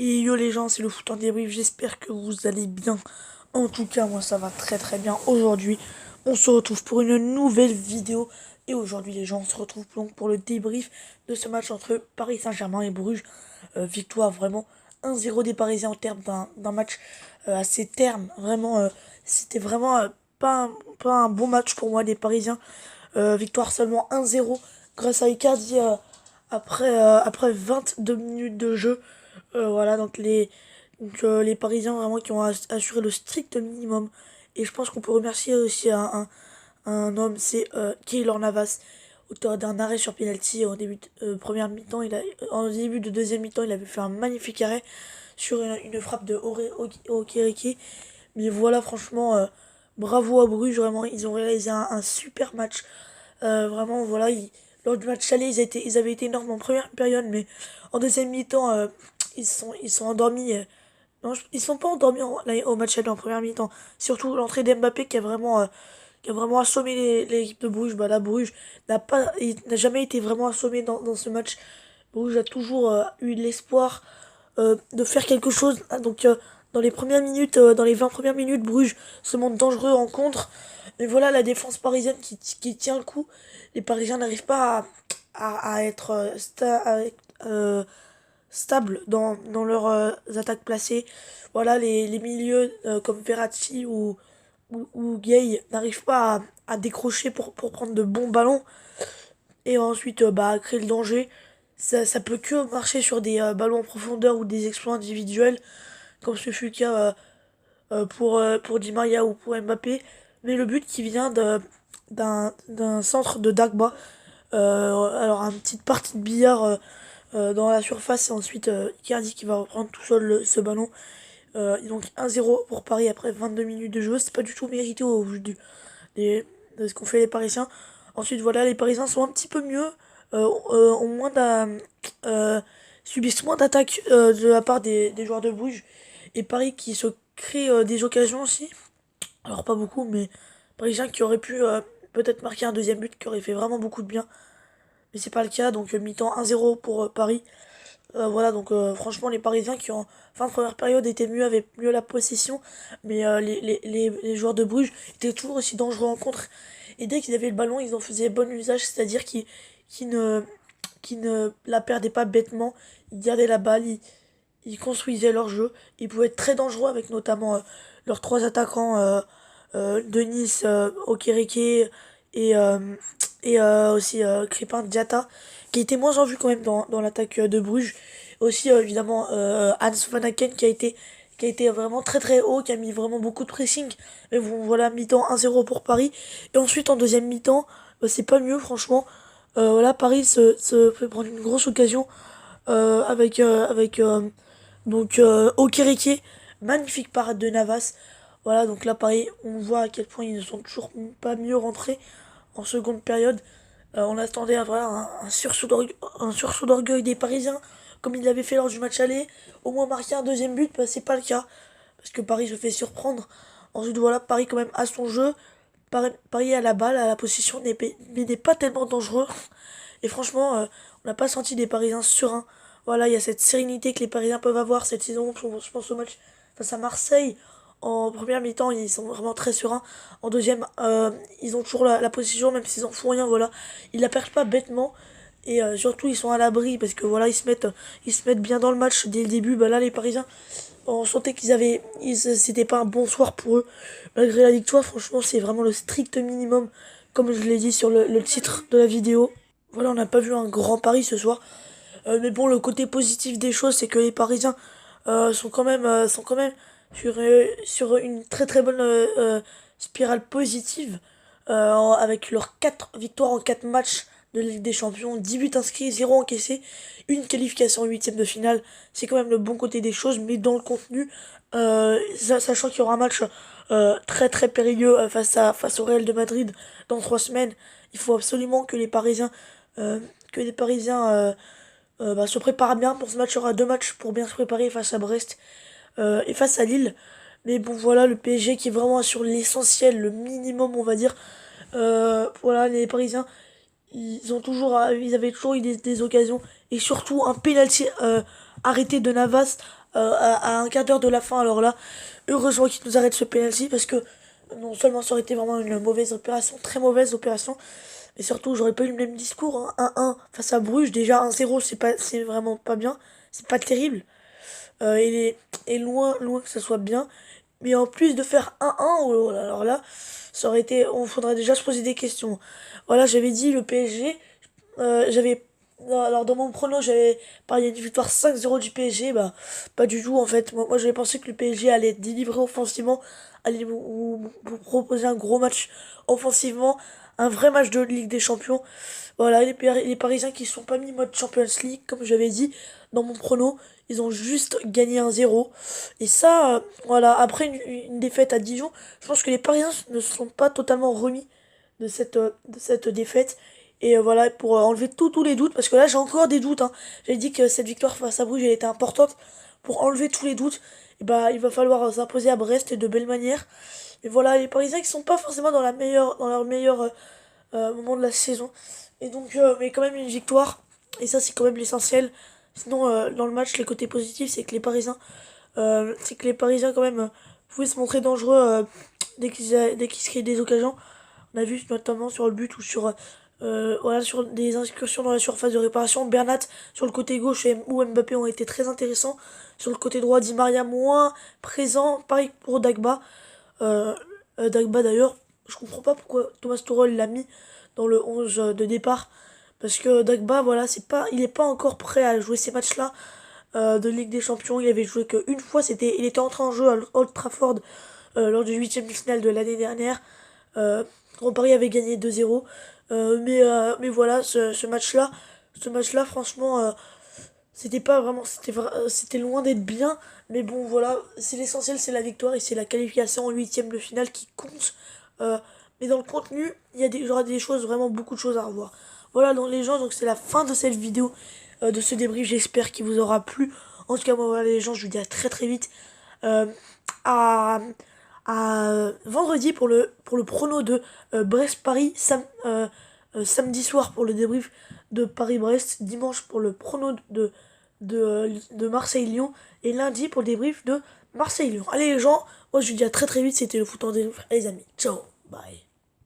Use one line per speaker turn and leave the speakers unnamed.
Et yo les gens, c'est le foot en débrief, j'espère que vous allez bien. En tout cas, moi ça va très très bien. Aujourd'hui, on se retrouve pour une nouvelle vidéo. Et aujourd'hui les gens, on se retrouve donc pour le débrief de ce match entre Paris Saint-Germain et Bruges. Victoire vraiment 1-0 des Parisiens au terme d'un match assez terne. Vraiment, c'était vraiment pas un bon match pour moi des Parisiens. Victoire seulement 1-0 grâce à Icardi après 22 minutes de jeu. Voilà, les Parisiens vraiment qui ont assuré le strict minimum. Et je pense qu'on peut remercier aussi un homme, c'est Keylor Navas, auteur d'un arrêt sur penalty au début de première mi-temps. En début de deuxième mi-temps, il avait fait un magnifique arrêt sur une frappe de Okereke. Mais voilà, franchement, bravo à Bruges, vraiment, ils ont réalisé un super match. Vraiment, voilà, lors du match aller, ils avaient été énormes en première période, mais en deuxième mi-temps, ils sont endormis. Non, ils sont pas endormis au match aller en première mi-temps. Surtout l'entrée d'Mbappé qui a vraiment assommé l'équipe de Bruges. Bah, la Bruges n'a jamais été vraiment assommé dans ce match. Bruges a toujours eu l'espoir de faire quelque chose. Donc, dans les premières minutes, dans les 20 premières minutes, Bruges se montre dangereux en contre. Mais voilà, la défense parisienne qui tient le coup. Les Parisiens n'arrivent pas à être euh, stables dans leurs attaques placées. Voilà, les milieux comme Verratti ou Gay n'arrivent pas à décrocher pour prendre de bons ballons et ensuite bah, créer le danger. Ça peut que marcher sur des ballons en profondeur ou des exploits individuels, comme ce fut le cas pour Di Maria ou pour Mbappé. Mais le but qui vient d'un centre de Dagba. Alors, une petite partie de billard dans la surface, et ensuite Icardi qui va reprendre tout seul ce ballon. Donc 1-0 pour Paris après 22 minutes de jeu. C'est pas du tout mérité au vu de ce qu'ont fait les Parisiens. Ensuite, voilà, les Parisiens sont un petit peu mieux, ont euh, subissent moins d'attaques de la part des joueurs de Bruges. Et Paris qui se crée des occasions aussi. Alors, pas beaucoup, mais Parisiens qui auraient pu peut-être marquer un deuxième but qui aurait fait vraiment beaucoup de bien. Mais c'est pas le cas, donc mi-temps 1-0 pour Paris. Voilà, donc franchement, les Parisiens qui en fin de première période étaient mieux, avaient mieux la possession, mais les joueurs de Bruges étaient toujours aussi dangereux en contre. Et dès qu'ils avaient le ballon, ils en faisaient bon usage, c'est-à-dire qu'ils ne, qu'ils ne la perdaient pas bêtement, ils gardaient la balle, ils construisaient leur jeu, ils pouvaient être très dangereux avec notamment leurs trois attaquants, Denis, Okereke et aussi Crépin Diatta, qui était moins en vue quand même dans l'attaque de Bruges. Aussi, évidemment, Hans Van Aken qui a été vraiment très très haut, qui a mis vraiment beaucoup de pressing. Mais bon, voilà, mi-temps 1-0 pour Paris. Et ensuite, en deuxième mi-temps, bah, c'est pas mieux, franchement. Voilà, Paris se fait prendre une grosse occasion avec donc Okereke. Magnifique parade de Navas. Voilà, donc là, pareil, on voit à quel point ils ne sont toujours pas mieux rentrés en seconde période. On attendait voilà, un sursaut d'orgueil des Parisiens, comme ils l'avaient fait lors du match aller. Au moins marquer un deuxième but, bah, c'est pas le cas. Parce que Paris se fait surprendre. Ensuite, voilà, Paris quand même a son jeu. Paris a la balle, a la possession, mais n'est pas tellement dangereux. Et franchement, on n'a pas senti des Parisiens sereins. Voilà, il y a cette sérénité que les Parisiens peuvent avoir cette saison. Je pense au match face à Marseille. En première mi-temps, ils sont vraiment très sereins. En deuxième, ils ont toujours la position, même s'ils en font rien. Voilà, ils la perdent pas bêtement. Et surtout, ils sont à l'abri parce que voilà, ils se mettent bien dans le match dès le début. Bah là, les Parisiens, on sentait c'était pas un bon soir pour eux. Malgré la victoire, franchement, c'est vraiment le strict minimum, comme je l'ai dit sur le titre de la vidéo. Voilà, on n'a pas vu un grand Paris ce soir. Mais bon, le côté positif des choses, c'est que les Parisiens sont quand même sur une très très bonne spirale positive avec leurs 4 victoires en 4 matchs de Ligue des Champions, 10 buts inscrits, 0 encaissés, une qualification en huitième de finale. C'est quand même le bon côté des choses, mais dans le contenu, sachant qu'il y aura un match très très périlleux face au Real de Madrid dans 3 semaines, il faut absolument euh, que les Parisiens bah, se préparent bien pour ce match. Il y aura 2 matchs pour bien se préparer face à Brest et face à Lille. Mais bon, voilà, le PSG qui est vraiment sur l'essentiel, le minimum, on va dire. Voilà, les Parisiens, ils avaient toujours eu des occasions. Et surtout un penalty arrêté de Navas à un quart d'heure de la fin. Alors là, heureusement qu'ils nous arrêtent ce penalty parce que non seulement ça aurait été vraiment une mauvaise opération, très mauvaise opération, mais surtout j'aurais pas eu le même discours. Hein. 1-1 face à Bruges, déjà 1-0, c'est vraiment pas bien, c'est pas terrible. Et loin que ça soit bien. Mais en plus de faire 1-1, alors là, ça aurait été, on faudrait déjà se poser des questions. Voilà, j'avais dit le PSG, j'avais, alors dans mon prono, j'avais parié une victoire 5-0 du PSG, bah, pas du tout en fait. Moi j'avais pensé que le PSG allait délivrer offensivement, allait vous proposer un gros match offensivement, un vrai match de Ligue des Champions. Voilà, les Parisiens qui sont pas mis mode Champions League, comme j'avais dit dans mon prono, ils ont juste gagné 1-0. Et ça, voilà, après une défaite à Dijon, je pense que les Parisiens ne se sont pas totalement remis de cette défaite. Et voilà, pour enlever tous les doutes, parce que là j'ai encore des doutes. Hein. J'avais dit que cette victoire face à Bruges elle était importante. Pour enlever tous les doutes, et bah, il va falloir s'imposer à Brest et de belle manière. Et voilà, les Parisiens qui sont pas forcément dans leur meilleur moment de la saison. Et donc, mais quand même une victoire. Et ça, c'est quand même l'essentiel. Sinon, dans le match, les côtés positifs, c'est que les Parisiens quand même pouvaient se montrer dangereux dès qu'ils se créaient des occasions. On a vu notamment sur le but ou sur voilà, sur des incursions dans la surface de réparation. Bernat sur le côté gauche ou Mbappé ont été très intéressants. Sur le côté droit, Di Maria moins présent. Pareil pour Dagba. Euh, Dagba d'ailleurs, je comprends pas pourquoi Thomas Tuchel l'a mis dans le 11 de départ. Parce que Dagba, voilà, il est pas encore prêt à jouer ces matchs-là de Ligue des Champions. Il avait joué qu'une fois, il était entré en jeu à Old Trafford lors du huitième de finale de l'année dernière. Grand Paris avait gagné 2-0. Mais voilà, ce match-là, franchement, c'était pas vraiment, c'était loin d'être bien. Mais bon, voilà, c'est l'essentiel, c'est la victoire et c'est la qualification en huitième de finale qui compte. Euh, mais dans le contenu, il y aura des choses, vraiment beaucoup de choses à revoir. Voilà, donc les gens, donc c'est la fin de cette vidéo, de ce débrief. J'espère qu'il vous aura plu. En tout cas, moi, voilà, les gens, je vous dis à très très vite. Euh, à, à vendredi pour le prono de Brest-Paris. Samedi soir pour le débrief de Paris-Brest. Dimanche pour le prono de Marseille-Lyon. Et lundi pour le débrief de Marseille-Lyon. Allez les gens, moi je vous dis à très très vite. C'était le foot en débrief. Les amis, ciao, bye.